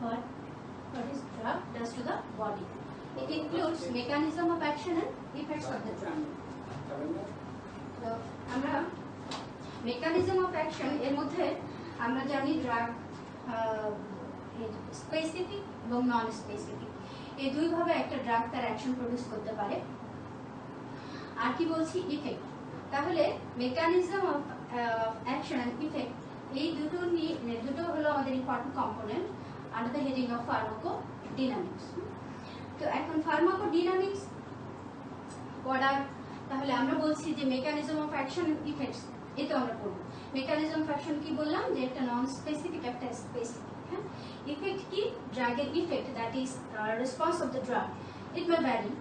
what is drug does to the body. It includes mechanism of action and effects of the drug. So আমরা mechanism of action এর মধ্যে আমরা জানি drug specific এবং non specific এই দুই ভাবে একটা ড্রাগ তার অ্যাকশন প্রডিউস করতে পারে। আর কি বলছি ইফেক্ট, তাহলে mechanism of action and effect এই দুটো হলো আমাদের important component under the heading of pharmacodynamics. তো এখন ফার্মাকোডাইনামিক্স পড়ার তাহলে আমরা বলছি যে mechanism of action and effects এটা আমরা পড়ব। মেকানিজম অফ অ্যাকশন কি বললাম যে একটা নন স্পেসিফিক একটা স্পেসিফিক, হ্যাঁ। ইফেক্ট কি ড্রাগের effect, that is response of the drug, it may vary.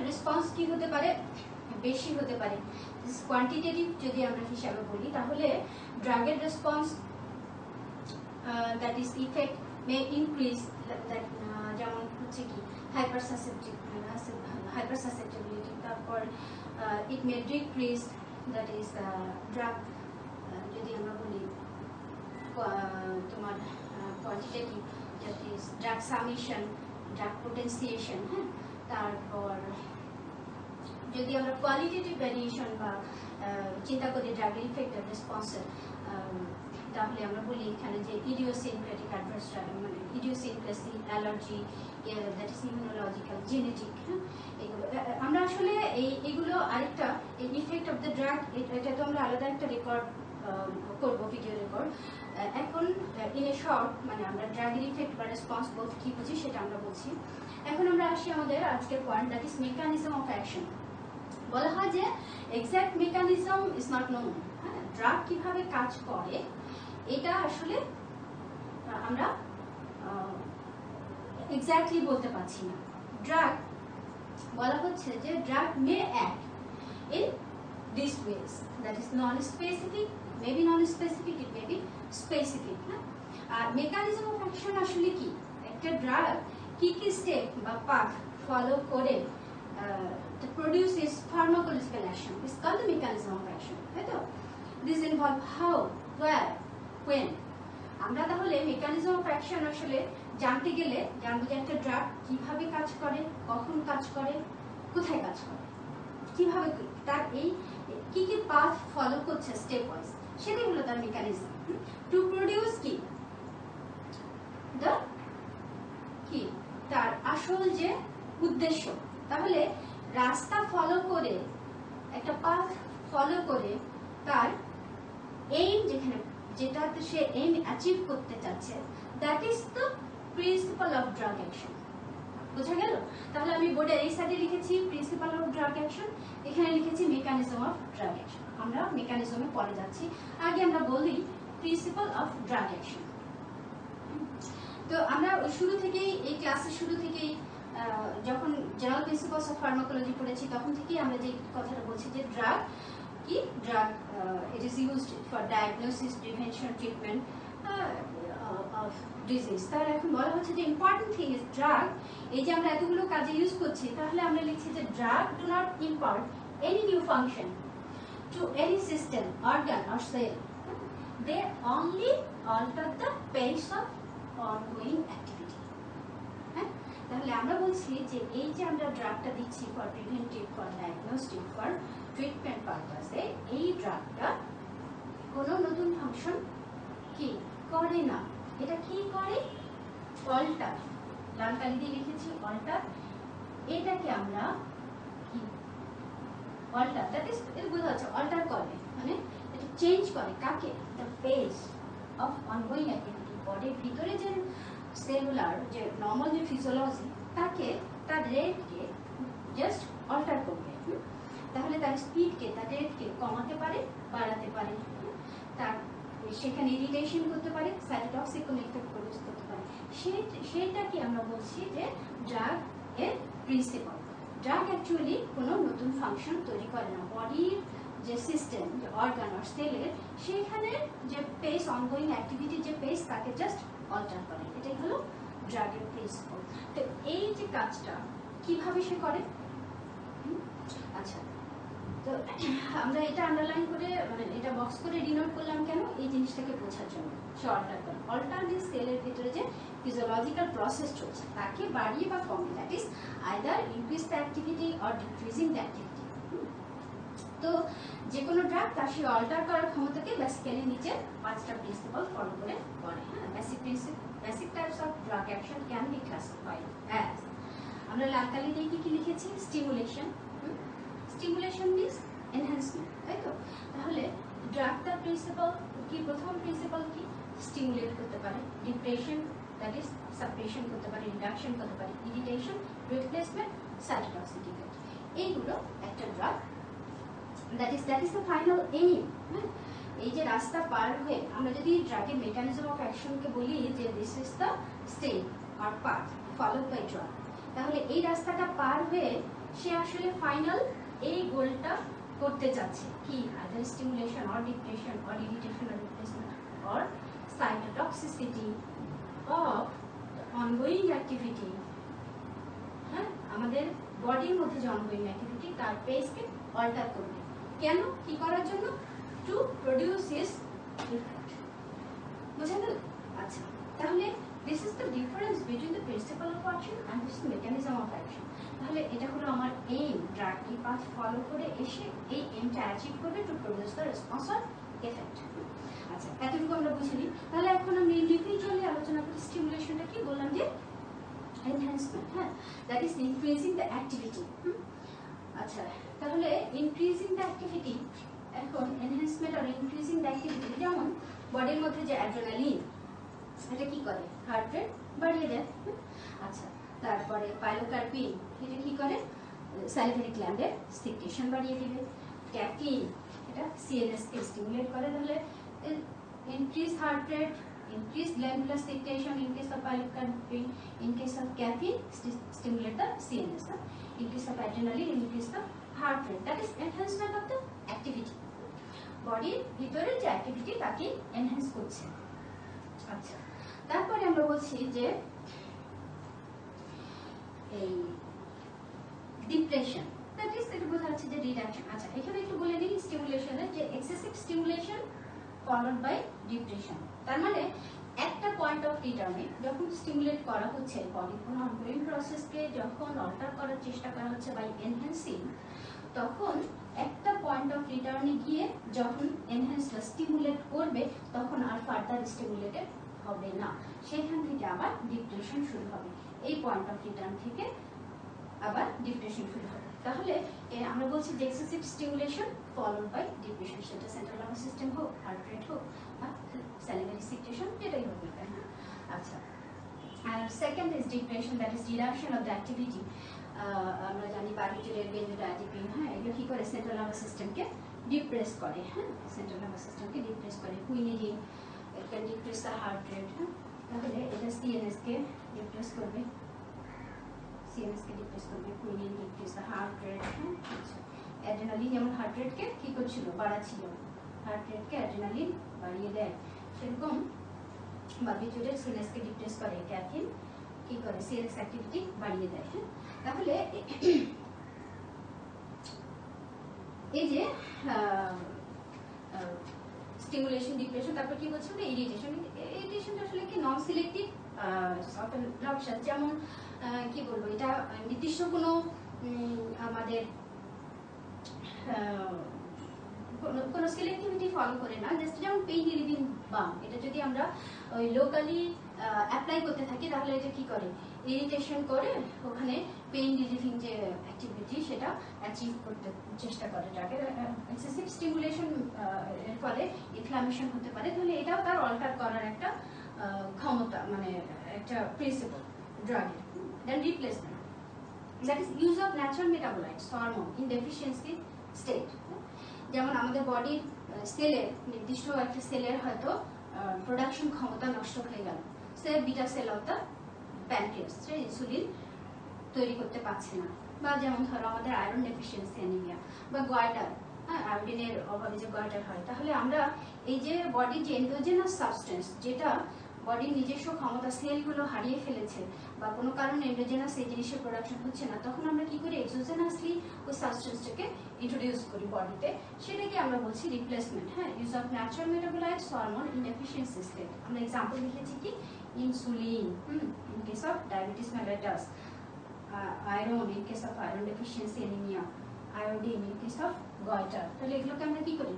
Response কি হতে পারে, বেশি হতে পারে। কোয়ান্টিটেটিভ যদি আমরা হিসাবে বলি তাহলে ড্রাগের response that is effect may increase, যেমন হচ্ছে কি হাইপারসাসেপ্টিবিলিটি, তারপর it may decrease, that is drug যদি আমরা বলি তোমার quantitative, that is drug summation, drug potentiation, হ্যাঁ। তারপর যদি আমরা কোয়ালিটেটিভ ভ্যারিয়েশন বা চিন্তা করি ড্রাগের ইফেক্টের রেসপন্সের, তাহলে আমরা বলি এখানে যে ইডিওসিনক্রেটিক অ্যাডভার্স মানে idiosyncrasy, allergy, that is immunological, genetic, হ্যাঁ। এগুলো আমরা আসলে এইগুলো আরেকটা এই ইফেক্ট অফ দ্য ড্রাগ, এটা তো আমরা আলাদা একটা রেকর্ড করবো, ভিডিও রেকর্ড। এখন ইন এ শর্ট মানে আমরা ড্রাগের ইফেক্ট বা রেসপন্স বোধ কি বুঝি সেটা আমরা বলছি। এখন আমরা আসি আমাদের আজকের point, that is mechanism of action. বলা হয় যে exact mechanism is not known, হ্যাঁ। ড্রাগ কিভাবে কাজ করে এটা আসলে আমরা এক্স্যাক্টলি বলতে পারছি না। ড্রাগ বলা হচ্ছে যে drug may act in this ways, that is non specific, may be non specific, it may be specific, হ্যাঁ। আর মেকানিজম অফ অ্যাকশন আসলে কি, একটা ড্রাগ কি কি স্টেপ বা পাথ ফলো করে to produce this pharmacological action is called the mechanism of action, right? This involve how, where, when. আমরা তাহলে মেকানিজম অফ অ্যাকশন আসলে জানতে গেলে জানবো যে একটা ড্রাগ কিভাবে কাজ করে, কখন কাজ করে, কোথায় কাজ করে, কিভাবে তার এই কি কি পাথ ফলো করছে স্টেপ ওয়াইজ, সেটাই হলো তার মেকানিজম। টু প্রডিউস কি কি তার আসল যে উদ্দেশ্য, তাহলে রাস্তা ফলো করে একটা পাথ ফলো করে তার এইম যেখানে যেটাতে সে এইম অ্যাচিভ করতে চাচ্ছে, that is the principal of drug action. বোঝা গেল? তাহলে আমি বোর্ডে এই সাইডে লিখেছি প্রিন্সিপাল অফ ড্রাগ অ্যাকশন, এখানে লিখেছি মেকানিজম অফ ড্রাগ অ্যাকশন। আমরা মেকানিজমে পরে যাচ্ছি, আগে আমরা বলি প্রিন্সিপাল অফ ড্রাগ অ্যাকশন। তো আমরা শুরু থেকেই এই ক্লাসের শুরু থেকেই যখন জেনারেল প্রিন্সিপালস অফ ফার্মাকোলজি পড়েছি তখন থেকেই আমরা যে কথাটা বলছি যে ড্রাগ কি, drug it is used for diagnosis, prevention, treatment of disease. তাহলে এখন বলা হচ্ছে যে ইম্পর্টেন্ট থিং ইজ ড্রাগ, এই যে আমরা এতগুলো কাজে ইউজ করছি, তাহলে আমরা লিখছি যে drug do not impart any new function to any system, organ or cell, they only alter the pace of ongoing activity, হ্যাঁ। তাহলে আমরা বলছি যে এই যে আমরা ড্রাগটা দিচ্ছি for preventive, for diagnostic, for treatment পারপাসে, এই ড্রাগটা কোনো নতুন ফাংশন কি করে না। এটা কি করে, অল্টার, লাল কালি দিয়ে লিখেছি অল্টার, এটাকে আমরা কি অল্টার, দ্যাট ইজ এর বোঝা যাচ্ছে অল্টার করে মানে এটা চেঞ্জ করে কাকে, the pace of ongoing activity. বডির ভিতরে যে সেলুলার যে নর্মাল যে ফিজিওলজি, তাকে তার রেটকে জাস্ট অল্টার করবে। তাহলে তার স্পিডকে, তার রেটকে কমাতে পারে, বাড়াতে পারে, তার সেখানে ইরিটেশন করতে পারে, সাইটোটক্সিক কোনো ইফেক্ট প্রডিউস করতে পারে। সেটাকে আমরা বলছি যে ড্রাগ এর প্রিন্সিপাল। ড্রাগ অ্যাকচুয়ালি কোনো নতুন ফাংশন তৈরি করে না, বডির যে সিস্টেম, যে অর্গান আর সেলের সেখানে যে পেস, অনগোয়িং অ্যাক্টিভিটি যে পেস, তাকে জাস্ট অল্টার করে। এটাই হলো ড্রাগের প্রিন্সিপাল। তো এই যে কাজটা কিভাবে সে করে, আচ্ছা, তো আমরা এটা আন্ডারলাইন করে মানে এটা বক্স করে ডিনোট করলাম কেন, এই জিনিসটাকে বোঝার জন্য। সে অল্টার করে, অল্টার মিন্স সেলের ভিতরে যে ফিজিওলজিক্যাল প্রসেস চলছে তাকে বাড়িয়ে বা কমে, that is either increase the activity or decreasing the activity. তো যে কোনো ড্রাগ তার সেই অল্টার করার ক্ষমতাকে বেসিক্যালি নিচে 5টা প্রিন্সিপাল ফলো করে করে। হ্যাঁ, basic types of drug action can be classified as, আমরা লাল কালি দিয়ে কি লিখেছি, স্টিমুলেশন। স্টিমুলেশন মিন্স এনহ্যান্সমেন্ট, তাই তো? তাহলে ড্রাগ দ্য প্রিন্সিপাল কি, প্রথম প্রিন্সিপাল কি, স্টিমুলেট করতে পারে, ডিপ্রেশন দ্যাট ইজ সাপ্রেশন করতে পারে, রিডাকশন করতে পারে, ইরিটেশন, রিপ্লেসমেন্ট, সাইটোটক্সিক ইফেক্ট, এইগুলো একটা drug. That is the final aim. হ্যাঁ, এই যে রাস্তা পার হয়ে আমরা যদি ড্রাগের মেকানিজম অফ অ্যাকশনকে বলি যে this is the step or path followed by drug, তাহলে এই রাস্তাটা পার হয়ে সে আসলে ফাইনাল এই গোলটা করতে যাচ্ছে কি, either stimulation or depression or irritation or replacement or cytotoxicity of ongoing activity. হ্যাঁ, আমাদের বডির মধ্যে যে অনগোয়িং অ্যাক্টিভিটি তার পেসকে অল্টার করবে। কেন, কি করার জন্য, টু প্রডিউস হিজ ইফেক্ট। বুঝা গেল? আচ্ছা, তাহলে this is the difference between the principal of action and this mechanism of action. তাহলে এটা হলো আমার এইম, ড্রাগ এই পাথ ফলো করে এসে এই এইমটা অ্যাচিভ করবে to produce the response or effect. আচ্ছা, এতটুকু আমরা বুঝিনি। তাহলে এখন আমরা ইন্ডিভিজুয়ালি আলোচনা করি। স্টিমুলেশনটা কি বললাম যে এনহ্যান্সমেন্ট, হ্যাঁ, that is increasing the activity. আচ্ছা, তাহলে ইনক্রিজিং দ্য অ্যাক্টিভিটি, এখন enhancement R increasing the activity, যেমন বডির মধ্যে যে অ্যাড্রেনালিন, এটা কি করে, হার্ট রেট বাড়িয়ে দেয়। আচ্ছা, তারপরে পাইলোকার্পিন, এটা কি করে, স্যালিভারি গ্ল্যান্ডের সিক্রেশন বাড়িয়ে দিবে। ক্যাফিন, এটা সিএনএস কে স্টিমুলেট করে। তাহলে increase heart rate, increase glandular secretion in case of pilocarpine, in case of caffeine stimulate the CNS, in case of adrenaline increase the heart rate, that is enhancement of the activity, body ভিতরে যে activity তাকে enhance করছে। আচ্ছা, তারপরে আমরা বলছি যে এই ডিপ্রেশন, দ্যাট ইজ এটা বোঝা যাচ্ছে যে রিডাকশন। আচ্ছা, এখানে একটু বলে নিই স্টিমুলেশনের যে excessive stimulation followed by depression. তার মানে একটা পয়েন্ট অফ রিটার্নে যখন স্টিমুলেট করা হচ্ছে বডির কোনো অনগোয়িং প্রসেসকে যখন অল্টার করার চেষ্টা করা হচ্ছে বাই এনহ্যান্সিং, তখন একটা পয়েন্ট অফ রিটার্নে গিয়ে যখন এনহ্যান্স বা স্টিমুলেট করবে তখন আর ফার্দার স্টিমুলেটেড হবে না, সেখান থেকে আবার ডিপ্রেশন শুরু হবে। এই পয়েন্ট অফ রিটার্ন থেকে আবার ডিপ্রেশন শুরু হবে। তাহলে আমরা বলছি যে excessive stimulation followed by depression, সেটা সেন্ট্রাল নার্ভাস সিস্টেম হোক, হার্ট রেট হোক বা স্যালিভারি সিক্রেশন, যেটাই হোক না কেন। আচ্ছা, আর second is depression, that is reduction of the activity. আমরা জানি বারবিটুরেট, বেনজোডায়াজিপিন, হ্যাঁ, এগুলো কি করে, সেন্ট্রাল নার্ভাস সিস্টেমকে ডিপ্রেস করে। হ্যাঁ, সেন্ট্রাল নার্ভাস সিস্টেমকে ডিপ্রেস করে। Quinidine, it can decrease the heart rate. হ্যাঁ, তাহলে এটা সিএনএস কে ডিপ্রেস করবে, সিএনএস কে ডিপ্রেস করবে, quinine decrease the heart rate. হ্যাঁ, আচ্ছা, অ্যাড্রেনালিন যেমন হার্ট রেটকে কি করছিল, বাড়াচ্ছিল, হার্ট রেটকে অ্যাড্রেনালিন বাড়িয়ে দেয়, সেরকম বারবিটুরেট সিএনএস কে ডিপ্রেস করে, ক্যাফিন কি করে, সিএনএস অ্যাক্টিভিটি বাড়িয়ে দেয়। হ্যাঁ, তাহলে এই যে স্টিমুলেশন, ডিপ্রেশন, তারপর কি বলছে না, ইরিটেশন। ইরিটেশনটা আসলে কি নন সিলেক্টিভ ড্রাগ, যেমন কি বলবো, এটা নির্দিষ্ট কোনো আমাদের কোনো সিলেক্টিভিটি ফলো করে না, জাস্ট যেমন পেইন রিলিভিং বাম, এটা যদি আমরা ওই লোকালি অ্যাপ্লাই করতে থাকি তাহলে এটা কি করে, ইরিটেশন করে ওখানে পেইন রিলিভিং যে অ্যাক্টিভিটি সেটা অ্যাচিভ করতে চেষ্টা করে। ড্রাগের এক্সেসিভ স্টিমুলেশন এর ফলে ইনফ্লামেশন হতে পারে, তাহলে এটাও তার অল্টার করার একটা ক্ষমতা, মানে একটা প্রিন্সিপল ড্রাগের। Then replacement, that is use of natural metabolites hormone in deficiency state. যেমন আমাদের বডির সেলের, নির্দিষ্ট একটা সেলের হয়তো প্রোডাকশন ক্ষমতা নষ্ট হয়ে গেল, সে beta cell of the pancreas, সে ইনসুলিন তৈরি করতে পারছে না, বা যেমন ধরো আমাদের আয়রন ডেফিসিয়েন্সি অ্যানিমিয়া বা গয়টার, হ্যাঁ, আয়োডিনের অভাবে যে গয়টার হয়, তাহলে আমরা এই যে বডির যে এন্ডোজেনাস সাবস্টেন্স যেটা বডির নিজস্ব ক্ষমতা সেলগুলো হারিয়ে ফেলেছে বা কোনো কারণে এন্ডোজেনাস এই জিনিসের প্রোডাকশন হচ্ছে না, তখন আমরা কি করি এক্সোজেনাসলি ওই সাবস্টেন্সটাকে ইন্ট্রোডিউস করি বডিতে, সেটাকে আমরা বলছি রিপ্লেসমেন্ট। হ্যাঁ, use of natural metabolites hormone in efficiency state. আমরা এক্সাম্পল লিখেছি কি insulin in case of diabetes mellitus, iron in case of iron deficiency anaemia, iodine in case of goitre. তাহলে এগুলোকে আমরা কি করি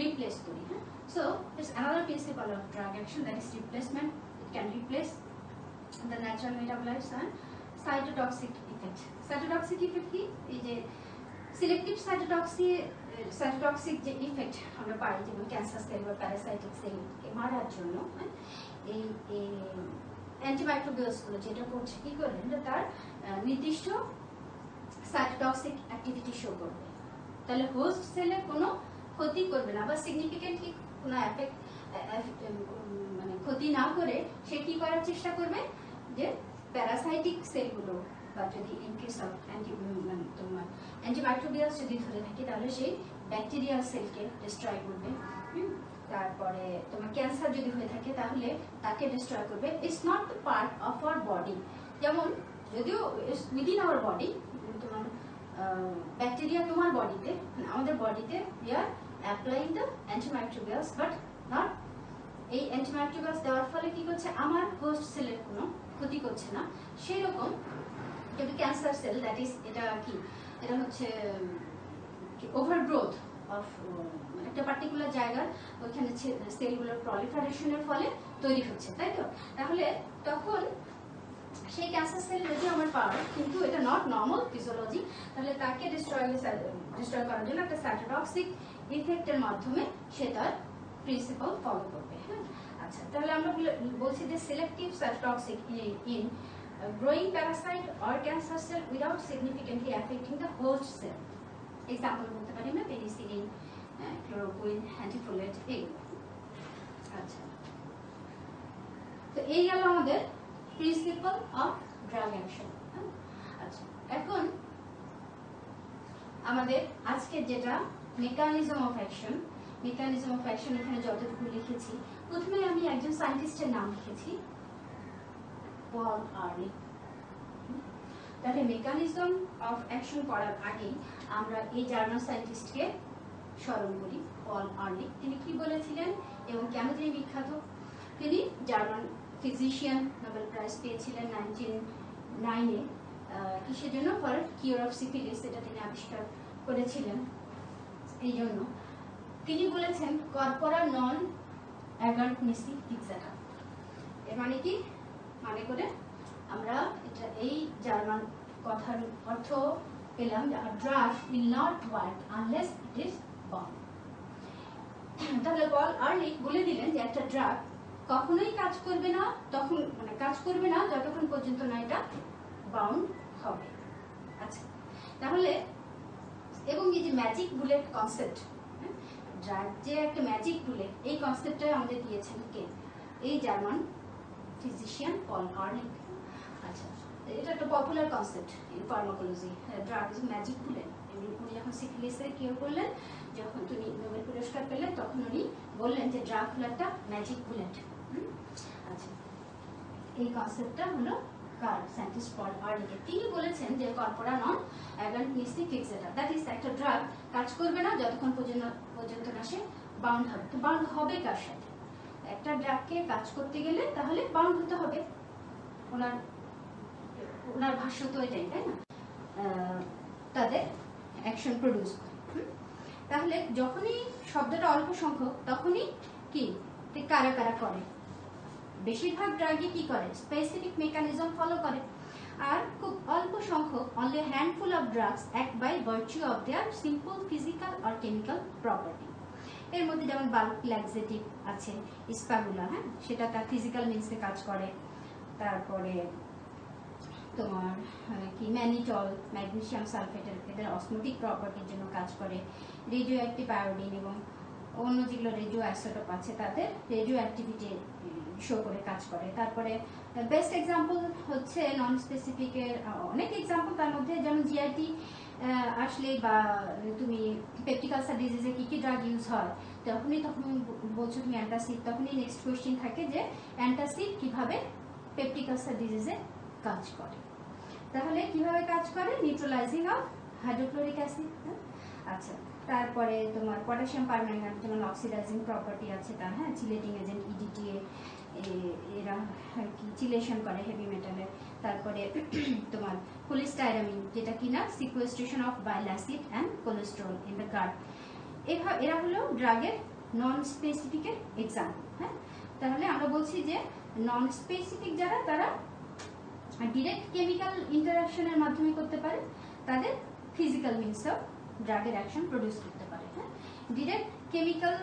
রিপ্লেস করি। হ্যাঁ, so it's another principle of drug action, that is replacement. It can replace the natural metabolites and cytotoxic effect. Cytotoxic effect কি এই যে সিলেক্টিভ সাইটোটক্সিক যে ইফেক্ট আমরা পাই, যেমন ক্যান্সার সেল বা প্যারাসাইটিক সেলকে মারার জন্য এই অ্যান্টিমাইক্রোবিয়ালস গুলো যেটা করছে কি করবে, তার নির্দিষ্ট সাইটোটক্সিক অ্যাক্টিভিটি শো করবে। তাহলে হোস্ট সেলের কোনো ক্ষতি করবে না বা সিগনিফিকেন্টলি কোনো মানে ক্ষতি না করে সে কি করার চেষ্টা করবে, যে প্যারাসাইটিক সেলগুলো বা যদি ইনকেস অফ তোমার অ্যান্টিমাইক্রোবিয়ালস যদি ধরে থাকে তাহলে সেই ব্যাকটেরিয়াল সেলকে ডিস্ট্রয় করবে। তারপরে তোমার ক্যান্সার যদি হয়ে থাকে তাহলে তাকে ডিস্ট্রয় করবে। It's not the part of our body, যেমন যদিও উইদিন আওয়ার বডি তোমার ব্যাকটেরিয়া তোমার বডিতে, আমাদের বডিতে we are applying the antimicrobials, but not এই অ্যান্টিমাইক্রোবিয়ালস দেওয়ার ফলে কি করছে আমার হোস্ট সেলের কোনো ক্ষতি করছে না। সেই রকম কিন্তু ক্যান্সার সেল দ্যাট ইজ এটা কি, এটা হচ্ছে ওভারগ্রোথ অফ একটা পার্টিকুলার জায়গার ওইখানে সেলগুলোর প্রলিফারেশনের ফলে তৈরি হচ্ছে, তাই তো? তাহলে তখন সেই ক্যান্সার সেল যদি আমার পাওয়ার, কিন্তু এটা নট নর্মাল ফিজিওলজি, তাহলে তাকে ডিস্ট্রয় করার জন্য একটা সাইটোটক্সিক ইফেক্টের মাধ্যমে সে তার প্রিন্সিপাল ফলো করবে। হ্যাঁ, আচ্ছা, তাহলে আমরা বলছি যে selective cytotoxic in growing parasite or cancer cell without significantly affecting the host cell. Example বলতে পারি না পেনিসিলিন, ক্লোরোকুইন, অ্যান্টিফোলেট এগুলো। আচ্ছা, তো এই গেল আমাদের প্রিন্সিপাল অফ ড্রাগ অ্যাকশন। আচ্ছা, এখন আমাদের আজকে যেটা মেকানিজম অফ অ্যাকশন, এখানে যতটুকু লিখেছি, প্রথমে আমি একজন সায়েন্টিস্টের নাম লিখেছি, পল আর্লি। তাহলে মেকানিজম অফ অ্যাকশন পড়ার আগেই আমরা এই জার্মান সায়েন্টিস্টকে স্মরণ করি, পল আর্লি। তিনি কি বলেছিলেন এবং কেন তিনি বিখ্যাত? তিনি জার্মান ফিজিশিয়ান, নোবেল প্রাইজ পেয়েছিলেন 1909-এ। কিসের জন্য? ফর কিওর অফ সিফিলিস, এটা তিনি আবিষ্কার করেছিলেন। এই জন্য তিনি বলেছেন কর্পোরা নন অ্যাগান্ট নিসি ফিক্সাটা। এর মানে কি? মানে করে আমরা এটা এই জার্মান কথার অর্থ পেলাম যে drug will not work unless it is bound. তাহলে পল আর্লি বলে দিলেন যে একটা ড্রাগ কখনোই কাজ করবে না, তখন মানে কাজ করবে না যতক্ষণ পর্যন্ত না এটা বাউন্ড হবে। আচ্ছা, তাহলে এবং এই যে ম্যাজিক বুলেট কনসেপ্ট, ড্রাগ যে একটা ম্যাজিক বুলেট, এই কনসেপ্টটা আমাদের দিয়েছেন কে? এই জার্মান ফিজিশিয়ান পল আর্লি। আচ্ছা, এটা একটা popular concept in pharmacology, drug is magic bullet. উনি যখন সিফিলিসের কিওর করলেন, যখন তিনি নোবেল পুরস্কার পেলেন, তখন উনি বললেন যে ড্রাগ হলো একটা ম্যাজিক বুলেট। আচ্ছা, এই কনসেপ্টটা হলো কার? সায়েন্টিস্ট পল আর্লি। তিনি বলেছেন যে কর্পোরা নন অ্যাগান্ট নিসি ফিক্সাটা, দ্যাট ইজ একটা ড্রাগ কাজ করবে না যতক্ষণ পর্যন্ত না সে বাউন্ড হবে। তো বাউন্ড হবে কার সাথে? একটা ড্রাগকে কাজ করতে গেলে তাহলে বাউন্ড হতে হবে। ওনার ভাষ্য তো এটাই, তাই না? তাদের অ্যাকশন প্রডিউস করে। তাহলে যখনই শব্দটা অল্প সংখ্যক, তখনই কি কারা কারা করে? বেশিরভাগ ড্রাগই কি করে? স্পেসিফিক মেকানিজম ফলো করে। আর খুব অল্প সংখ্যক, only handful of drugs act by virtue of their simple physical or chemical property. এর মধ্যে যেমন বাল্ক ল্যাক্সেটিভ আছে, স্প্যাগুলা, হ্যাঁ, সেটা তার ফিজিক্যাল মিনসে কাজ করে। তারপরে তোমার কি ম্যানিটল, ম্যাগনেসিয়াম সালফেটের এদের অসমোটিক প্রপার্টির জন্য কাজ করে। রেডিও অ্যাক্টিভ আয়োডিন এবং অন্য যেগুলো রেডিও অ্যাসোটোপ আছে তাদের রেডিও অ্যাক্টিভিটি শো করে কাজ করে। তারপরে বেস্ট এক্সাম্পল হচ্ছে নন স্পেসিফিকের অনেক এক্সাম্পল, তার মধ্যে যেমন জিআরটি আসলে বা তুমি পেপটিক আলসার ডিজিজে কি কি ড্রাগ ইউজ হয় তখন বলছো তুমি অ্যান্টাসিড, তখনই নেক্সট কোয়েশ্চেন থাকে যে অ্যান্টাসিড কিভাবে পেপটিক আলসার ডিজিজে কাজ করে। তাহলে কিভাবে কাজ করে? Neutralising of hydrochloric acid. আচ্ছা, তারপরে তোমার পটাশিয়াম পারম্যাঙ্গানেট যেমন অক্সিডাইজিং প্রপার্টি আছে তার, হ্যাঁ, চিলেটিং এজেন্ট ইডিটিএ, এরা কি চিলেশন করে হেভি মেটালে। তারপরে তোমার কোলিস্টাইরামিন যেটা কিনা sequestration of bile acid and cholesterol in the gut. এরা হলো ড্রাগের নন স্পেসিফিকের এক্সাম্পল। হ্যাঁ, তাহলে আমরা বলছি যে নন স্পেসিফিক যারা তারা ডিরেক্ট কেমিক্যাল ইন্টারাকশনের মাধ্যমে করতে পারে, তাদের ফিজিক্যাল মিনসও ড্রাগের অ্যাকশন প্রডিউস করতে পারে। হ্যাঁ, direct chemical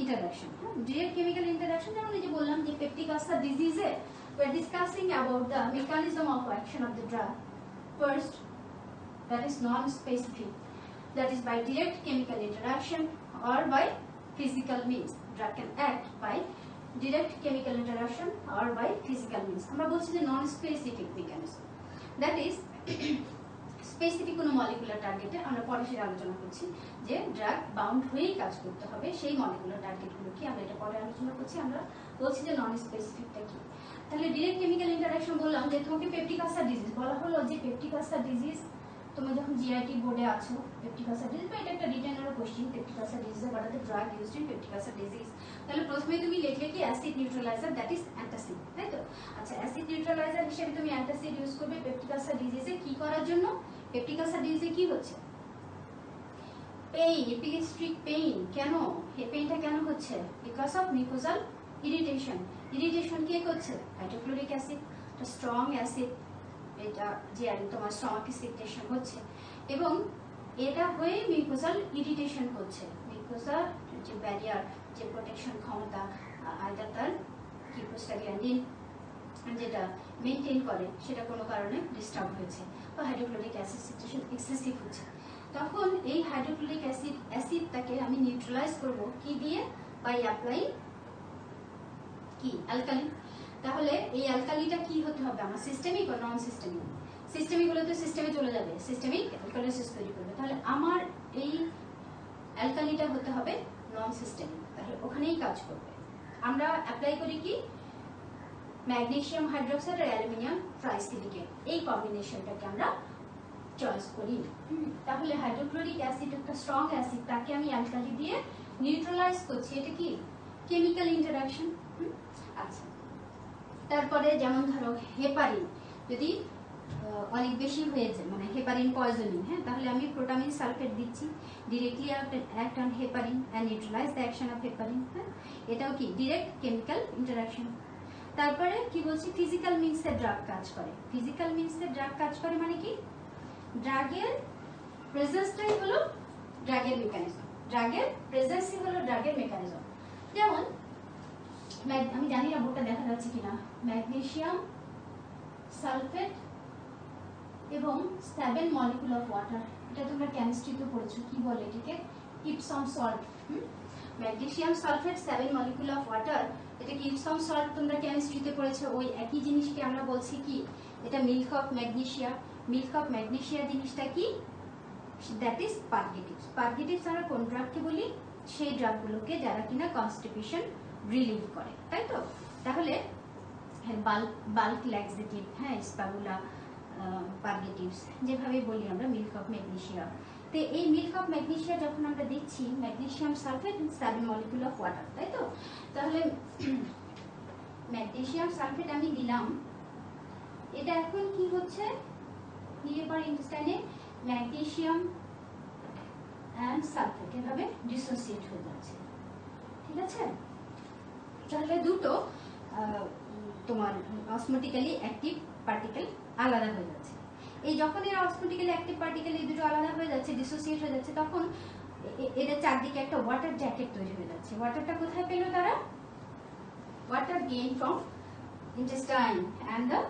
interaction, direct chemical interaction যেমন এই যে বললাম যে পেপটিক আলসার ডিজিজে we are discussing about the mechanism of action of the drug. First, that is non-specific, that is by direct chemical interaction or by physical means. Drug can act by direct chemical interaction or by physical means. আমরা বলছি যে non-specific mechanism, that is specific কোনো molecular টার্গেটে আমরা পরে সেটা আলোচনা করছি যে ড্রাগ বাউন্ড হয়েই কাজ করতে হবে সেই মলিকুলার টার্গেটগুলো কি আমরা এটা পরে আলোচনা করছি। আমরা বলছি যে নন স্পেসিফিকটা কি। তাহলে ডিরেক্ট কেমিক্যাল ইন্টারাকশন বললাম যে তোমাকে পেপটিক আলসার ডিজিজ বলা হলো যে পেপটিক আলসার ডিজিজ তোমরা যখন জিআইটি বোর্ডে আছো পেপটিক আলসার ডিজিজ বা এটা একটা রিটেনারও কোশ্চেন পেপটিক আলসার ডিজিজে what are the drug used in peptic ulcer disease. তাহলে প্রথমে তুমি লিখলে কি acid neutraliser, that is antacid, তাই তো। আচ্ছা, অ্যাসিড নিউট্রালাইজার হিসেবে তুমি অ্যান্টাসিড ইউজ করবে পেপটিক আলসার ডিজিজে কি করার জন্য? পেপটিক আলসার ডিজিজে কি হচ্ছে? Pain, epigastric pain. কেন এই পেইনটা কেন হচ্ছে? Because of mucosal irritation. Irritation কে করছে? হাইড্রোক্লোরিক অ্যাসিড, একটা স্ট্রং অ্যাসিড, এটা যে তোমার স্টমাকে সিক্রেশন হচ্ছে এবং এটা হয়ে মিউকোজাল ইরিটেশন হচ্ছে। মিউকোজাল যে ব্যারিয়ার, যে প্রোটেকশন ক্ষমতা আইদার তার কি প্রোস্টাগ্ল্যান্ডিন যেটা মেনটেন করে সেটা কোনো কারণে ডিস্টার্ব হয়েছে বা হাইড্রোক্লোরিক অ্যাসিড সিক্রেশন এক্সেসিভ হচ্ছে। তখন এই হাইড্রোক্লোরিক অ্যাসিডটাকে আমি নিউট্রালাইজ করব কি দিয়ে? বাই অ্যাপ্লাইং কি অ্যালকালি। তাহলে এই অ্যালকালিটা কি হতে হবে আমার? সিস্টেমিক ও নন সিস্টেমিক? সিস্টেমিক হলে তো সিস্টেমে চলে যাবে, সিস্টেমিক অ্যালকালিসিস তৈরি করবে। তাহলে আমার এই অ্যালকালিটা হতে হবে নন সিস্টেমিক, তাহলে ওখানেই কাজ করবে। আমরা অ্যাপ্লাই করি কি? ম্যাগনেসিয়াম হাইড্রোক্সাইড আর অ্যালুমিনিয়াম ট্রাইসিলিকেট, এই কম্বিনেশনটাকে আমরা চয়েস করি। তাহলে হাইড্রোক্লোরিক অ্যাসিড একটা স্ট্রং অ্যাসিড, তাকে আমি অ্যালকালি দিয়ে নিউট্রালাইজ করছি, এটা কি কেমিক্যাল ইন্টারাকশন। আচ্ছা, তারপরে যেমন ধরো হেপারিন যদি অনেক বেশি হয়ে যায়, মানে হেপারিন পয়জনিং, হ্যাঁ, তাহলে আমি প্রোটামিন সালফেট দিচ্ছি, directly act on heparin and neutralise the action of heparin. হ্যাঁ, এটাও কি ডিরেক্ট কেমিক্যাল ইন্টারাকশন। তারপরে কি বলছি? ফিজিক্যাল মিনসে ড্রাগ কাজ করে। ফিজিক্যাল মিনসে ড্রাগ কাজ করে মানে কি? ড্রাগের প্রেজেন্সটাই হলো ড্রাগের মেকানিজম, ড্রাগের প্রেজেন্সই হলো ড্রাগের মেকানিজম। যেমন আমি জানি না বোর্ডটা দেখা যাচ্ছে কিনা, ম্যাগনেসিয়াম সালফেট এবং 7 মলিকুল অফ ওয়াটার, এটা তোমরা কেমিস্ট্রিতে পড়েছো, কি বলে এটাকে? Epsom salt. Magnesium sulphate 7 molecule of water, এটা কি ইপসম সল্ট তোমরা কেমিস্ট্রিতে পড়েছো। ওই একই জিনিসকে আমরা বলছি কি? এটা milk of magnesia. Milk of magnesia জিনিসটা কি? That is পারগেটিভস। পারগেটিভস আমরা কোন ড্রাগকে বলি? সেই ড্রাগগুলোকে যারা কিনা কনস্টিপেশন রিলিভ করে, তাই তো। তাহলে বাল্ক ল্যাক্সেটিভ, হ্যাঁ, স্পাগুলা, পারগেটিভস যেভাবে বলি আমরা মিল্ক অফ ম্যাগনেসিয়া। তো এই মিল্ক অফ ম্যাগনেসিয়া যখন আমরা দিচ্ছি magnesium sulphate 7 molecule of water, তাই তো। তাহলে ম্যাগনেসিয়াম সালফেট আমি দিলাম, এটা এখন কি হচ্ছে? নিউরোপার ইন্টেস্টাইনে ম্যাগনেসিয়াম অ্যান্ড সালফেট এভাবে ডিসোসিয়েট হয়ে যাচ্ছে, ঠিক আছে। তাহলে দুটো তোমার অসমোটিক্যালি অ্যাক্টিভ পার্টিকেল আলাদা হয়ে যাচ্ছে। এই যখন এর অসমোটিক্যালি অ্যাক্টিভ পার্টিকেল এই দুটো আলাদা হয়ে যাচ্ছে, ডিসোসিয়েট হয়ে যাচ্ছে, তখন এদের চারদিকে একটা ওয়াটার জ্যাকেট তৈরি হয়ে যাচ্ছে। ওয়াটারটা কোথায় পেলো তারা? Water gain from intestine and the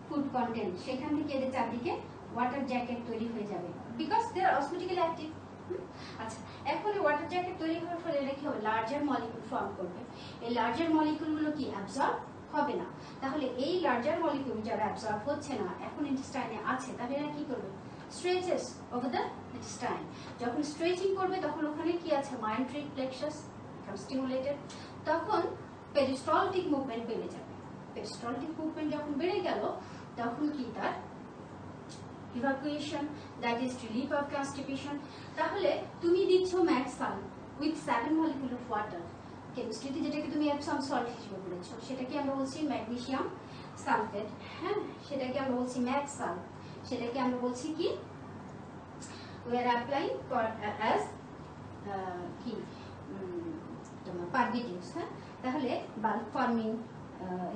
food content, সেখান থেকে এদের চারদিকে ওয়াটার জ্যাকেট তৈরি হয়ে যাবে বিকজ দে আর অসমোটিক্যালি অ্যাক্টিভ। আচ্ছা, এখন ওয়াটার জ্যাকেট তৈরি হওয়ার ফলে এটা কি হবে? লার্জার মলিকুল ফর্ম করবে। এই লার্জার মলিকুলগুলো কি অ্যাবজর্ব হবে না। তাহলে এই লার্জার মলিকুল যারা অ্যাবজর্ব হচ্ছে না এখন ইন্টেস্টাইনে আছে, তাহলে এরা কি করবে? Stretches over the time. যখন স্ট্রেচিং করবে তখন ওখানে কি আছে, মায়োট্রিক প্লেক্সাস স্টিমুলেটেড, তখন পেরিস্টালটিক মুভমেন্ট বেড়ে যাবে। পেরিস্টালটিক মুভমেন্ট যখন বেড়ে গেল তখন কি তার evacuation, that is relief of constipation। তাহলে তুমি দিচ্ছ max salt with 7 molecule of water, কেমিস্ট্রিতে যেটাকে তুমি এপসম সল্ট হিসেবে বলেছো সেটাকে আমরা বলছি ম্যাগনেসিয়াম সালফেট, হ্যাঁ সেটাকে আমরা বলছি ম্যাক্স সাল্ট, সেটাকে আমরা বলছি কি we are applying for as কি তোমার পারবিটিউস, হ্যাঁ তাহলে বাল্ক ফর্মিং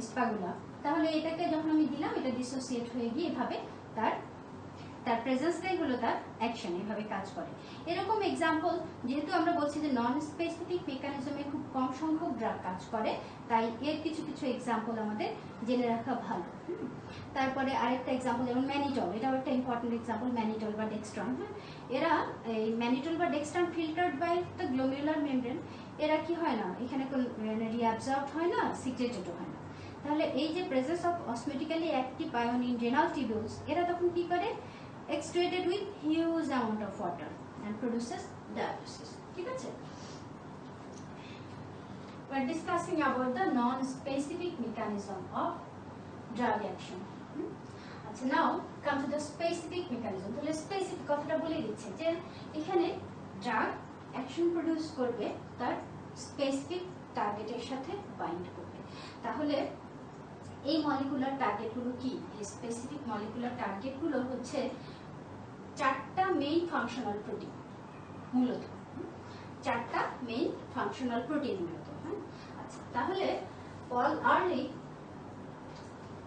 স্পাগুলা। তাহলে এটাকে যখন আমি দিলাম এটা ডিসোসিয়েট হয়ে গিয়ে এভাবে তার প্রেজেন্সটাই হলো তার অ্যাকশন, এভাবে কাজ করে। এরকম এক্সাম্পল, যেহেতু আমরা বলছি যে নন স্পেসিফিক মেকানিজমে খুব কম সংখ্যক ড্রাগ কাজ করে, তাই এর কিছু কিছু এক্সাম্পল আমাদের জেনে রাখা ভালো। তারপরে আরেকটা এক্সাম্পল যেমন ম্যানিটল, এটাও একটা ইম্পর্টেন্ট এক্সাম্পল, ম্যানিটল বা ডেক্সট্রন। হ্যাঁ এরা এই ম্যানিটল বা dextran filtered by the glomerular membrane, এরা কি হয় না এখানে কোন রিঅ্যাবজর্বড হয় না, সিক্রেটেডও হয় না। তাহলে এই যে presence of osmotically active ion in renal tubules, এরা তখন কি করে, extruded with huge amount of water and produces diuresis, ঠিক আছে। we are discussing about the non specific mechanism of drug action। আচ্ছা, now come to the specific mechanism। তাহলে specific কথাটা বলে দিচ্ছে যে এখানে ড্রাগ অ্যাকশন প্রডিউস করবে তার স্পেসিফিক টার্গেটের সাথে বাইন্ড করবে। তাহলে এই মলিকুলার টার্গেটগুলো কি, এই স্পেসিফিক মলিকুলার টার্গেটগুলো হচ্ছে 4টা মেইন ফাংশনাল প্রোটিন, মূলত 4টা মেইন ফাংশনাল প্রোটিন মূলত। হ্যাঁ আচ্ছা, তাহলে পল আর্লি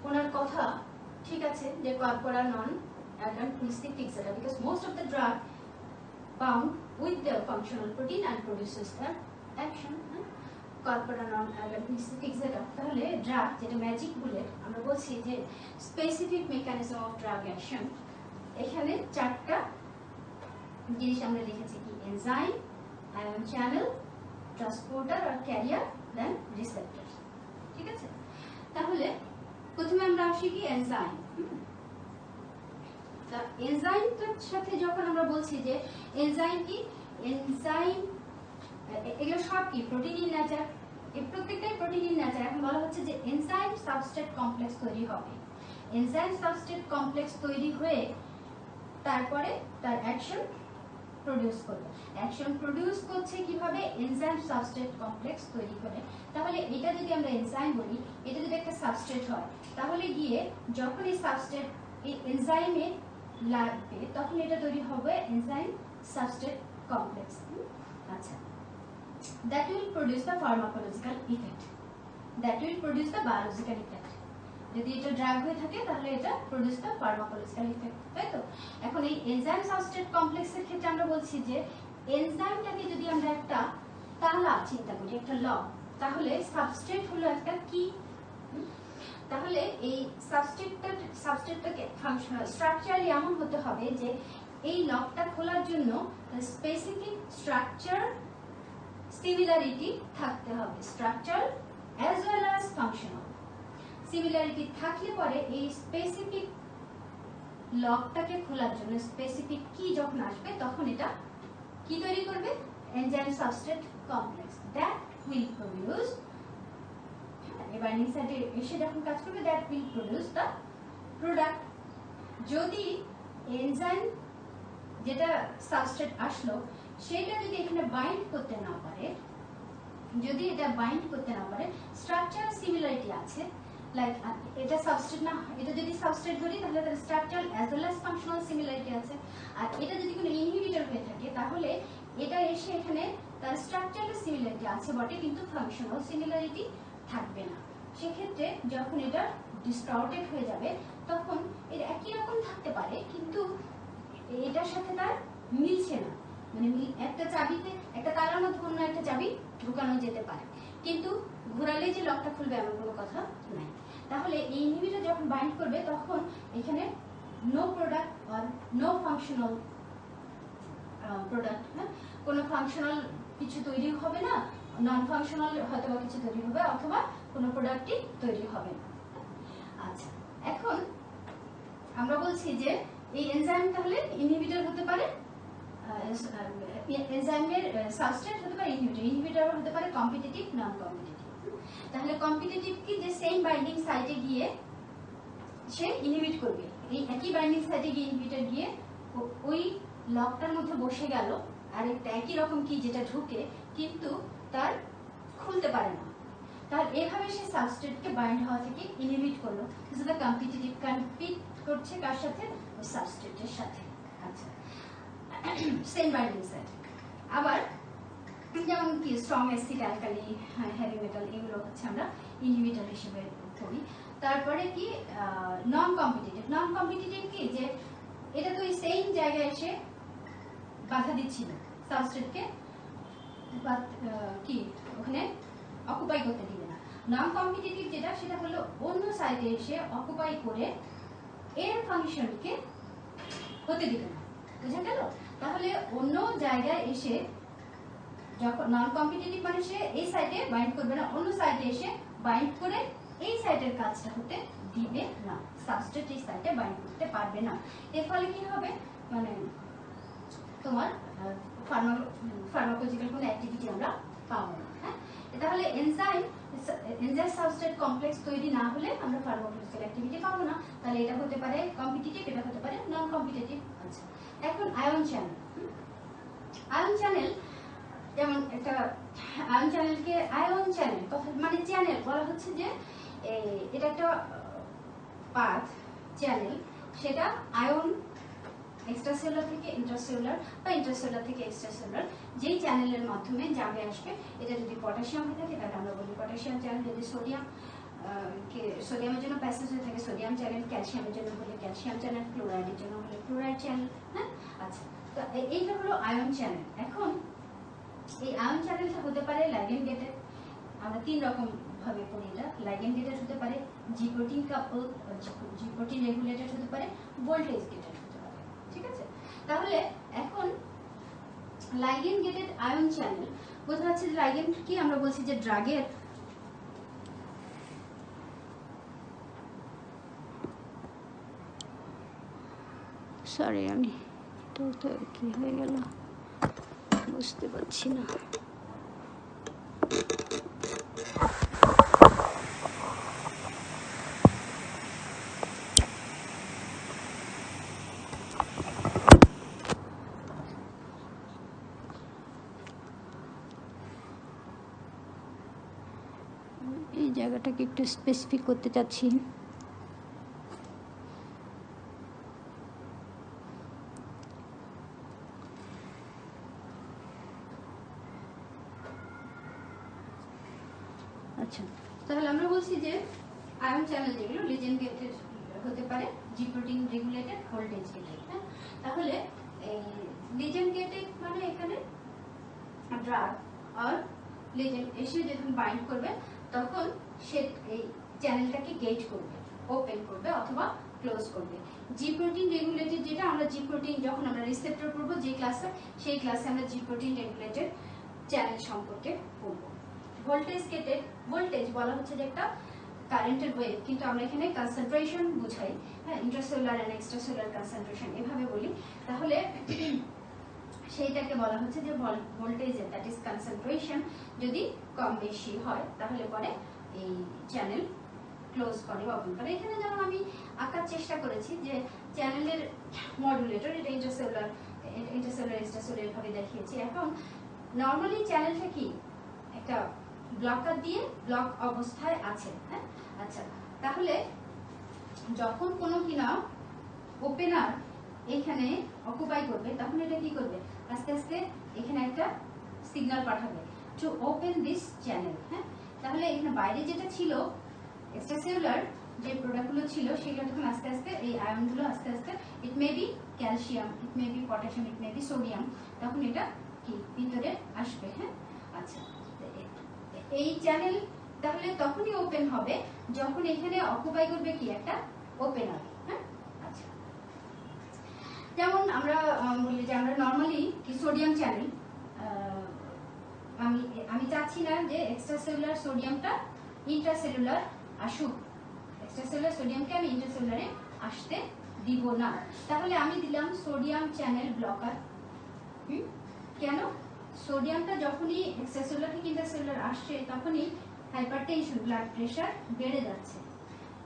ওনার কথা ঠিক আছে যে corpora non agonistic fixator because most of the drug bound with the functional protein and produces the action। Corpora non agonistic fixator, তাহলে ড্রাগ যেটা ম্যাজিক বুলেট, আমরা বলছি যে specific mechanism of drug action, এখানে 4টা জিনিস আমরা লিখেছি কি, এনজাইম, আয়ন চ্যানেল, ট্রান্সপোর্টার আর ক্যারিয়ার, দেন রিসেপ্টর, ঠিক আছে। তাহলে প্রথমে আমরা আসি কি এনজাইম। তা এনজাইমটার সাথে যখন আমরা বলছি যে এনজাইম কি, এনজাইম এগুলো সব কি প্রোটিন ইন নেচার, এই প্রত্যেকটাই প্রোটিন ইন নেচার। এখন বলা হচ্ছে যে এনজাইম সাবস্ট্রেট কমপ্লেক্স তৈরি হবে, এনজাইম সাবস্ট্রেট কমপ্লেক্স তৈরি হয়ে তারপরে তার অ্যাকশন প্রডিউস করবে। অ্যাকশন প্রডিউস করছে কিভাবে, এনজাইম সাবস্ট্রেট কমপ্লেক্স তৈরি করে। তাহলে এটা যদি আমরা এনজাইম বলি, এটা যদি একটা সাবস্ট্রেট হয়, তাহলে গিয়ে যখন এই সাবস্ট্রেট এই এনজাইমে লাগবে তখন এটা তৈরি হবে এনজাইম সাবস্ট্রেট কমপ্লেক্স। আচ্ছা, that will produce the pharmacological effect, that will produce the biological effect। যদি এটা ড্রাগ হয়ে থাকে তাহলে এটা প্রডিউস দ্য ফার্মাকোলজিক্যাল ইফেক্ট, তাই তো। এখন এই এনজাইম সাবস্ট্রেট কমপ্লেক্সের ক্ষেত্রে আমরা বলছি যে এনজাইমটাকে যদি আমরা একটা তালা চিন্তা করি, একটা লক, তাহলে সাবস্ট্রেট হলো একটা কি। তাহলে এই সাবস্ট্রেটটাকে ফাংশনাল স্ট্রাকচারালি এমন হতে হবে যে এই লকটা খোলার জন্য স্পেসিফিক স্ট্রাকচার সিমিলারিটি থাকতে হবে, structure as well as functional similarity থাকলে পরে এই স্পেসিফিক লকটাকে খোলার জন্য স্পেসিফিক কি যখন আসবে তখন এটা কি তৈরি করবে, enzyme substrate complex, that will produce, এবার নিচে এসে যখন কাজ করবে that will produce the product. যদি এনজাইম যেটা সাবস্ট্রেট আসলো সেটা যদি এখানে বাইন্ড করতে না পারে, যদি এটা বাইন্ড করতে না পারে, স্ট্রাকচার সিমিলারিটি আছে, লাইক এটা সাবস্ট্রেট না, এটা যদি সাবস্ট্রেট ধরি তাহলে তার structure as well as functional similarity আছে। আর এটা যদি কোনো ইনহিবিটর হয়ে থাকে তাহলে এটা এসে এখানে তার স্ট্রাকচারাল সিমিলারিটি আছে বটে কিন্তু ফাংশনাল সিমিলারিটি থাকবে না। সেক্ষেত্রে যখন এটা ডিস্টর্টেড হয়ে যাবে তখন এর একই রকম থাকতে পারে কিন্তু এটার সাথে তার মিলছে না, মানে একটা চাবিতে একটা তালার মধ্যে অন্য একটা চাবি ঢুকানো যেতে পারে কিন্তু ঘোরালে যে লকটা খুলবে এমন কোনো কথা নাই। তাহলে এই ইনহিবিটর যখন বাইন্ড করবে তখন এখানে no product or no functional product, হ্যাঁ কোনো ফাংশনাল কিছু তৈরি হবে না, নন ফাংশনাল হয়তো বা কিছু তৈরি হবে অথবা কোনো প্রোডাক্টই তৈরি হবে না। আচ্ছা, এখন আমরা বলছি যে এই এনজাইম তাহলে ইনহিবিটর হতে পারে, এনজাইমের সাবস্ট্রেট হতে পারে ইনহিবিটর, ইনহিবিটর হতে পারে কম্পিটিটিভ নন কম্পিটিটিভ। তাহলে কম্পিটিটিভ কি যে সেম বাইন্ডিং সাইটে গিয়ে সে ইনহিবিট করবে, এই একই বাইন্ডিং সাইটে গিয়ে ইনহিবিটর গিয়ে ওই লকটার মধ্যে বসে গেল আর একটা একই রকম কি যেটা ঢুকে কিন্তু তার খুলতে পারে না, তাহলে এভাবে সে সাবস্ট্রেটকে বাইন্ড হওয়া থেকে ইনহিবিট করলো। This is the competitive, compete করছে কার সাথে? ওই সাবস্ট্রেটের সাথে। আচ্ছা, সেম বাইন্ডিং সাইট। আবার যেমন কি strong acid, alkali, heavy metal, এগুলো হচ্ছে আমরা ইনহিবিটর হিসেবে ধরি। তারপরে কি নন কম্পিটিটিভ, নন কম্পিটিটিভ কি যে এটা তো এই সেম জায়গায় এসে বাধা দিচ্ছিল সাবস্ট্রেটকে, কি ওখানে অকুপাই করতে দিবে না। নন কম্পিটিটিভ যেটা সেটা হলো অন্য সাইডে এসে অকুপাই করে এর ফাংশনকে হতে দিবে না, বুঝা গেল? তাহলে অন্য জায়গায় এসে যখন নন কম্পিটিটিভ মানে সে এই সাইডে বাইন্ড করবে না, অন্য সাইডে এসে বাইন্ড করে এই সাইডের কাজটা হতে দিবে না, সাবস্ট্রেট এই সাইডে বাইন্ড করতে পারবে না। এর ফলে কি হবে, মানে তোমার ফার্মাকোলজিক্যাল কোনো অ্যাক্টিভিটি আমরা পাবো না। হ্যাঁ, তাহলে এনজাইম সাবস্ট্রেট কমপ্লেক্স তৈরি না হলে আমরা ফার্মাকোলজিক্যাল অ্যাক্টিভিটি পাবো না। তাহলে এটা হতে পারে কম্পিটিটিভ, এটা হতে পারে নন কম্পিটিটিভ। আচ্ছা, এখন আয়ন চ্যানেল। আয়ন চ্যানেল যেমন একটা আয়ন চ্যানেলকে আয়ন চ্যানেল মানে চ্যানেল বলা হচ্ছে যে এটা একটা পাথ চ্যানেল, সেটা আয়ন এক্সট্রাসেলুলার থেকে ইন্ট্রাসেলুলার বা ইন্ট্রাসেলুলার থেকে এক্সট্রাসেলুলার যেই চ্যানেলের মাধ্যমে যাবে আসবে। এটা যদি পটাশিয়াম হয়ে থাকে তাহলে আমরা বলি পটাশিয়াম চ্যানেল, যদি সোডিয়ামের জন্য প্যাসেজ হয়ে থাকে সোডিয়াম চ্যানেল, ক্যালসিয়ামের জন্য হলে ক্যালসিয়াম চ্যানেল, ক্লোরাইডের জন্য হলে ক্লোরাইড চ্যানেল। হ্যাঁ, আচ্ছা, তো এইটা হলো আয়ন চ্যানেল। এখন এই আয়ন চ্যানেলটা হতে পারে লাইগেন্ড গেটেড, আমরা তিন রকম ভাবে পড়ি এটা। লাইগেন্ড গেটেড হতে পারে, জি প্রোটিন কাপল, জি প্রোটিন রেগুলেটেড হতে পারে, ভোল্টেজ গেটেড হতে পারে। ঠিক আছে, তাহলে এখন লাইগেন্ড গেটেড আয়ন চ্যানেল বোঝা যাচ্ছে যে লাইগেন্ড কি আমরা বলছি যে ড্রাগের সরি আমি তো কি হয়ে গেল বুঝতে পারছি না। এই জায়গাটাকে একটু স্পেসিফিক করতে চাচ্ছি। আচ্ছা, তাহলে আমরা বলছি যে আয়ন চ্যানেল যেগুলো লিগেন্ড গেটেড হতে পারে, জি প্রোটিন রেগুলেটেড, ভোল্টেজ গেটেড। হ্যাঁ, তাহলে এই লিগেন্ড গেটেড মানে এখানে ড্রাগ আর লিগেন্ড এসে যখন বাইন্ড করবে তখন সে এই চ্যানেলটাকে গেট করবে, ওপেন করবে অথবা ক্লোজ করবে। জি প্রোটিন রেগুলেটেড যেটা আমরা জি প্রোটিন যখন আমরা রিসেপ্টর পড়বো যে ক্লাসে, সেই ক্লাসে আমরা জি প্রোটিন রেগুলেটেড চ্যানেল সম্পর্কে পড়বো। ভোল্টেজ গেটেড, ভোল্টেজ বলা হচ্ছে যে একটা কারেন্টের ওয়েভ, কিন্তু আমরা এখানে কনসেন্ট্রেশন বুঝাই। হ্যাঁ, ইন্ট্রাসেলুলার এন্ড এক্সট্রাসেলুলার কনসেন্ট্রেশন এভাবে বলি। তাহলে সেইটাকে বলা হচ্ছে যে ভোল্টেজের দ্যাট ইজ কনসেন্ট্রেশন যদি কম বেশি হয় তাহলে পরে এই চ্যানেল ক্লোজ করে বা ওপেন করে। এখানে যেমন আমি আঁকার চেষ্টা করেছি যে চ্যানেলের মডুলেটর, এটা ইন্টারসেলুলার এক্সট্রাসেলুলার ভাবে দেখিয়েছি। এখন নর্মালি চ্যানেলটা কি একটা ব্লকার দিয়ে ব্লক অবস্থায় আছে। হ্যাঁ, আচ্ছা, তাহলে যখন কোনো কিনা ওপেনার এখানে অকুপাই করবে তখন এটা কি করবে, আস্তে আস্তে এখানে একটা সিগন্যাল পাঠাবে টু ওপেন দিস চ্যানেল। হ্যাঁ, তাহলে এখানে বাইরে যেটা ছিল এক্সট্রাসেলুলার যে প্রোডাক্টগুলো ছিল সেগুলো তখন আস্তে আস্তে এই আয়নগুলো আস্তে আস্তে, it may be calcium, it may be potassium, it may be sodium, তখন এটা কি ভিতরে আসবে। হ্যাঁ, আচ্ছা, এই চ্যানেল তাহলে তখনই ওপেন হবে যখন এখানে অকুপাই করবে কি একটা ওপেনার। হ্যাঁ, আচ্ছা, যেমন আমরা বলি যে আমরা নরমালি কি সোডিয়াম চ্যানেল, আমি চাচ্ছি না যে এক্সট্রাসেলুলার সোডিয়ামটা ইন্ট্রাসেলুলার আসুক, এক্সট্রাসেলুলার সোডিয়ামকে আমি ইন্টারসেলুলারে আসতে দিব না। তাহলে আমি দিলাম সোডিয়াম চ্যানেল ব্লকার। কেন? সোডিয়ামটা যখনই এক্সট্রাসেলুলার থেকে ইন্টারসেলুলার আসছে তখনই হাইপারটেনশন, ব্লাড প্রেশার বেড়ে যাচ্ছে।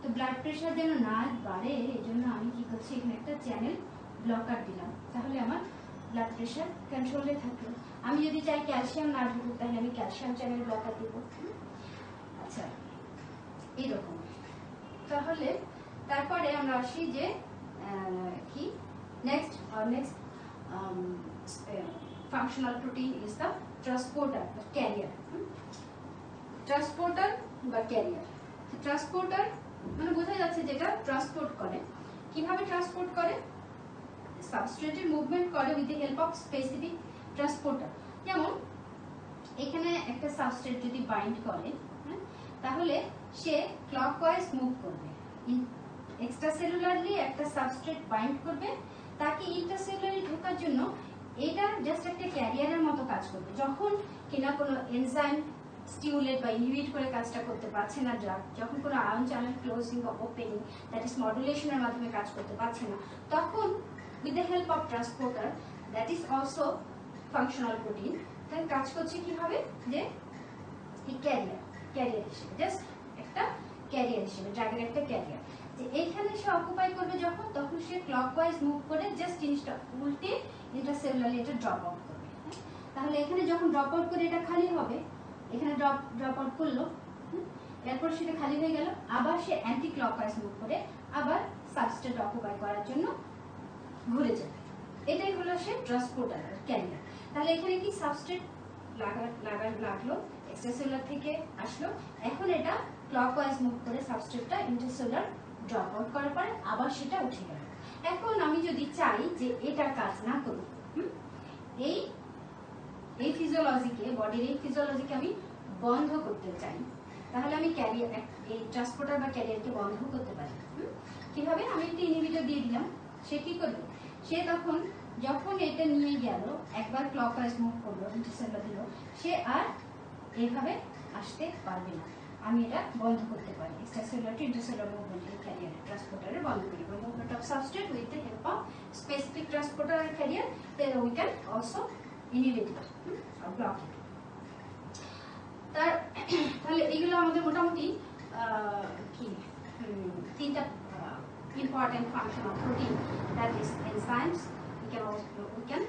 তো ব্লাড প্রেশার যেন না বাড়ে এই জন্য আমি কি করছি, এখানে একটা চ্যানেল ব্লকার দিলাম। তাহলে আমার ব্লাড প্রেশার কন্ট্রোলে থাকলো। আমি যদি চাই ক্যালসিয়াম না ঢুকুক তাহলে আমি ক্যালসিয়াম চ্যানেল ব্লকার দিব। আচ্ছা, এইরকম। তাহলে তারপরে আমরা আসি যে কি next functional protein is the transporter, the carrier. Transporter বা carrier. Transporter মানে বোঝা যাচ্ছে যেটা ট্রান্সপোর্ট করে। কিভাবে ট্রান্সপোর্ট করে? সাবস্ট্রেটের মুভমেন্ট করে with the help of specific transporter. যেমন এখানে একটা সাবস্ট্রেট যদি বাইন্ড করে তাহলে সে ক্লকওয়াইজ মুভ করবে। এক্সট্রাসেলুলারলি একটা সাবস্ট্রেট বাইন্ড করবে, তাকে ইন্টারসেলুলারে ঢোকার জন্য এটা জাস্ট একটা ক্যারিয়ারের মতো কাজ করবে। যখন কিনা কোনো এনজাইম স্টিমুলেট বা ইনহিবিট করে কাজটা করতে পারছে না ড্রাগ, যখন কোনো আয়ন চ্যানেল ক্লোজিং বা ওপেনিং দ্যাট ইজ মডুলেশনের মাধ্যমে কাজ করতে পারছে না, তখন with the help of transporter that is also functional protein তাহলে কাজ করছে কিভাবে, যে এই ক্যারিয়ার হিসেবে, জাস্ট একটা ক্যারিয়ার হিসেবে, ড্রাগের একটা ক্যারিয়ার। যে এইখানে সে অকুপাই করবে যখন, তখন সে ক্লকওয়াইজ মুভ করে জাস্ট জিনিসটা উল্টে ইন্টারসেলুলারলি এটা ড্রপ আউট করবে। তাহলে এখানে যখন ড্রপ আউট করে এটা খালি হবে, এখানে ড্রপ আউট করলো, এরপর সেটা খালি হয়ে গেল, আবার সে অ্যান্টি ক্লকওয়াইজ মুভ করে আবার সাবস্ট্রেট অকুপাই করার জন্য ঘুরে যাবে। এটাই হলো সে ট্রান্সপোর্টার ক্যারিয়ার। তাহলে এখানে কি সাবস্ট্রেট লাগলো, এক্সট্রাসেলুলার থেকে আসলো, এখন এটা ক্লকওয়াইজ মুভ করে সাবস্ট্রেটটা ইন্টারসেলুলার ড্রপ আউট করার পরে আবার সেটা উঠে গেল। এখন আমি যদি চাই যে এটা কাজ না করুক, এই ফিজিওলজিকে, বডির এই ফিজিওলজিকে আমি বন্ধ করতে চাই, তাহলে আমি ক্যারিয়ার, এই ট্রান্সপোর্টার বা ক্যারিয়ারকে বন্ধ করতে পারি। কিভাবে? আমি একটা ইনহিবিটর দিয়ে দিলাম, সে কি করবে, সে তখন যখন এটা নিয়ে গেল একবার ক্লকওয়াইজ মুভ করলো, ইন্টারসেলুলার দিল, সে আর এইভাবে আসতে পারবে না। আমি এটা বন্ধ করতে পারি, এক্সট্রাসেলুলার টু ইন্টারসেলুলার মুভমেন্টের ক্যারিয়ার ট্রান্সপোর্টারে বন্ধ করি। Movement of substrate with the help of specific transporter career, then we can also inhibit it or block it. তাহলে এগুলো আমাদের মোটামুটি কি তিনটা important function of protein, that is enzymes. We can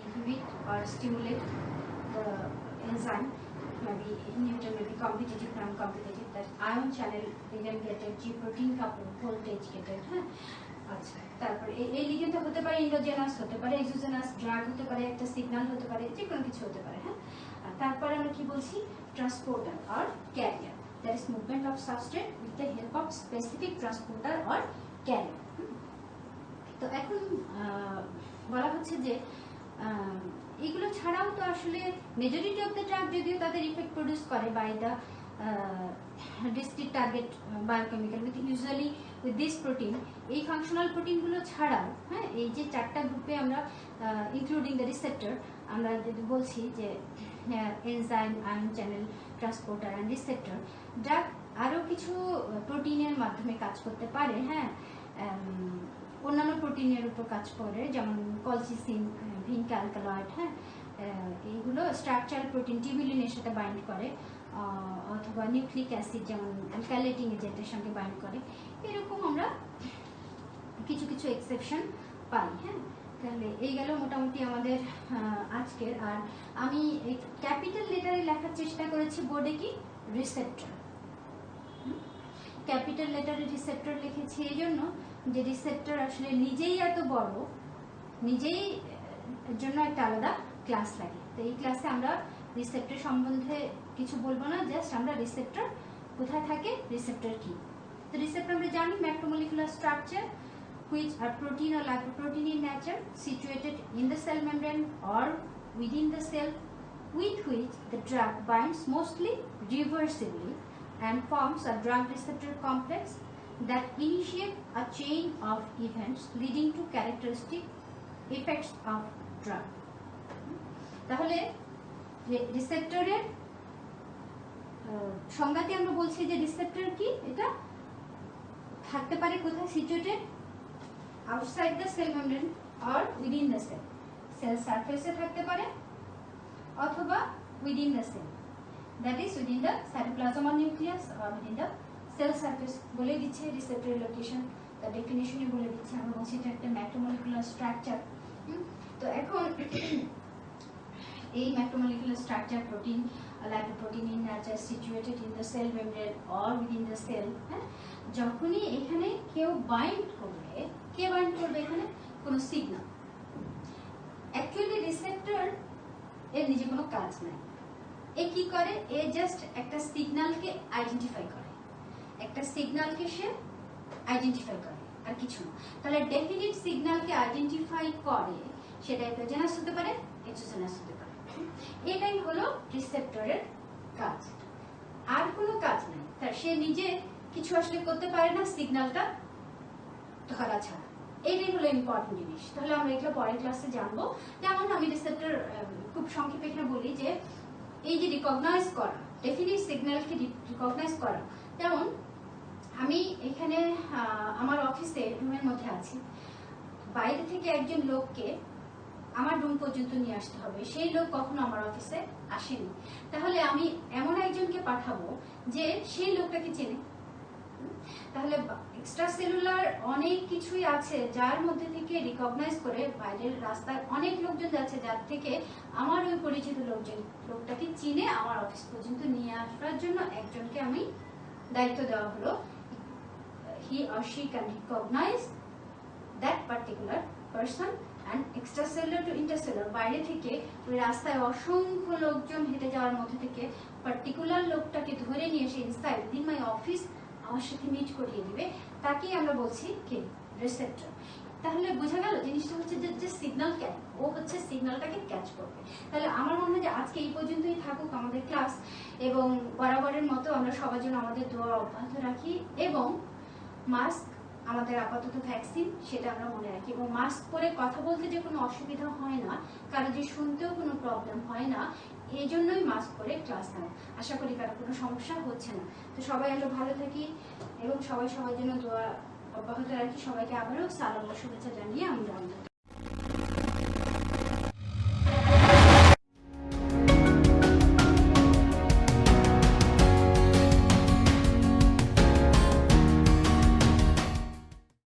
inhibit or stimulate the enzyme, maybe inhibitor may be competitive, non-competitive, that ion channel ligand-gated, G protein couple, voltage gated. আচ্ছা, তারপরে এই লিগেন্ডটা হতে পারে এন্ডোজেনাস, হতে পারে এক্সোজেনাস, ড্রাগ হতে পারে, একটা সিগন্যাল হতে পারে, যে কোনো কিছু হতে পারে। হ্যাঁ, আর তারপরে আমরা কি বলছি, transporter or career, that is movement of substrate with the help of specific transporter or career. তো এখন বলা হচ্ছে যে এগুলো ছাড়াও তো আসলে মেজরিটি অফ দ্য ড্রাগ যদিও তাদের ইফেক্ট প্রডিউস করে by the discrete target biochemical with usually with this protein, এই ফাংশনাল প্রোটিনগুলো ছাড়াও, হ্যাঁ, এই যে চারটা গ্রুপে আমরা ইনক্লুডিং দ্য রিসেপ্টর, আমরা যদি বলছি যে enzyme, ion channel, transporter and receptor, drug আরও কিছু প্রোটিনের মাধ্যমে কাজ করতে পারে। হ্যাঁ, অন্যান্য প্রোটিনের উপর কাজ করে, যেমন কলসিসিন, ভিনক অ্যালকালয়েড, হ্যাঁ, এইগুলো স্ট্রাকচারাল প্রোটিন টিউবুলিনের সাথে বাইন্ড করে, অথবা নিউক্লিক অ্যাসিড যেমন অ্যালকাইলেটিং এজেন্টের সঙ্গে বাইন্ড করে। এরকম আমরা কিছু কিছু এক্সেপশন পাই। হ্যাঁ, তাহলে এই গেল মোটামুটি আমাদের আজকের। আর আমি ক্যাপিটাল লেটারে লেখার চেষ্টা করেছি বোর্ডে কি রিসেপ্টর, ক্যাপিটাল লেটারে রিসেপ্টর লিখেছি এই জন্য যে রিসেপ্টর আসলে নিজেই এত বড়, নিজেই জন্য একটা আলাদা ক্লাস লাগে। তো এই ক্লাসে আমরা রিসেপ্টর সম্বন্ধে কিছু বলবো না, জাস্ট আমরা রিসেপ্টর কোথায় থাকে, রিসেপ্টর কি। তো রিসেপ্টর আমরা জানি macromolecular structure which are protein or lipoprotein in nature, situated in the cell membrane or within the cell, with which the drug binds mostly reversibly and forms a drug receptor complex that initiate a chain of events leading to characteristic effects of drug. তাহলে রিসেপ্টরের সংজ্ঞাতে আমরা বলছি যে receptor কি, এটা থাকতে পারে কোথায় situated, outside the cell membrane or within the cell, cell সারফেসে থাকতে পারে অথবা within the cell, that is within the cytoplasm or nucleus or within the cell surface. বলে দিচ্ছে রিসেপ্টরের লোকেশন, তার ডেফিনিশনে বলে দিচ্ছে। আমরা বলছি এটা একটা ম্যাক্রোমলিকুলার স্ট্রাকচার। তো এখন এই macromolecular structure protein, lipoprotein in nature situated in the cell membrane or within the cell, হ্যাঁ, যখনই এখানে কেউ বাইন্ড করবে, কে বাইন্ড করবে এখানে? কোনো সিগন্যাল। অ্যাকচুয়ালি রিসেপ্টর এর নিজে কোনো কাজ নাই, এ কি করে? এ জাস্ট একটা সিগন্যালকে আইডেন্টিফাই করে, একটা সিগন্যালকে সে আইডেন্টিফাই করে, আর কিছু না। তাহলে ডেফিনিট সিগন্যালকে আইডেন্টিফাই করে, সেটা এক্সোজেনাস হতে পারে, এক্সোজেনাস হতে পারে। এটাই হলো রিসেপ্টরের কাজ, আর কোনো কাজ নাই তার। সে নিজে কিছু আসলে করতে পারে না সিগন্যালটা ধরা ছাড়া। এটাই হলো ইম্পর্টেন্ট জিনিস। তাহলে আমরা এগুলো পরের ক্লাসে জানবো। যেমন আমি রিসেপ্টর খুব সংক্ষেপে এখানে বলি যে এই যে রিকগনাইজ করা, ডেফিনিট সিগন্যালকে রিকগনাইজ করা, যেমন আমি এখানে আমার অফিসে রুমের মধ্যে আছি, বাইরে থেকে একজন লোককে আমার রুম পর্যন্ত নিয়ে আসতে হবে, সেই লোক কখনো আমার অফিসে আসেনি। তাহলে আমি এমন একজনকে পাঠাবো যে সেই লোকটাকে চেনে। তাহলে এক্সট্রা সেলুলার অনেক কিছুই আছে যার মধ্যে থেকে রিকগনাইজ করে বাইরের রাস্তায় অনেক লোকজন যাচ্ছে, যার থেকে আমার ওই পরিচিত লোকটাকে চিনে আমার অফিস পর্যন্ত নিয়ে আসার জন্য একজনকে আমি দায়িত্ব দেওয়া হলো। he or she can recognize that particular person and extracellular to intercellular, বাইরে থেকে ওই রাস্তায় অসংখ্য লোকজন হেঁটে যাওয়ার মধ্যে থেকে পার্টিকুলার লোকটাকে ধরে নিয়ে এসে ইনসাইড ইন মাই অফিস আমার সাথে মিট করিয়ে দিবে, তাকেই আমরা বলছি কি? রিসেপ্টর। তাহলে বোঝা গেল জিনিসটা হচ্ছে যে সিগন্যাল ক্যাচ, ও হচ্ছে সিগন্যালটাকে ক্যাচ করবে। তাহলে আমার মনে হয় যে আজকে এই পর্যন্তই থাকুক আমাদের ক্লাস, এবং বরাবরের মতো আমরা সবার জন্য আমাদের দোয়া অব্যাহত রাখি, এবং মাস্ক আমাদের আপাতত ভ্যাকসিন, সেটা আমরা মনে রাখি। এবং মাস্ক পরে কথা বলতে যে কোনো অসুবিধা হয় না, কারো যে শুনতেও কোনো প্রবলেম হয় না, এই জন্যই মাস্ক পরে ক্লাস নেওয়া। আশা করি কারো কোনো সমস্যা হচ্ছে না। তো সবাই আমরা ভালো থাকি এবং সবাই সবার জন্য দোয়া অব্যাহত রাখি। সবাইকে আবারও সালাম ও শুভেচ্ছা জানিয়ে আমরা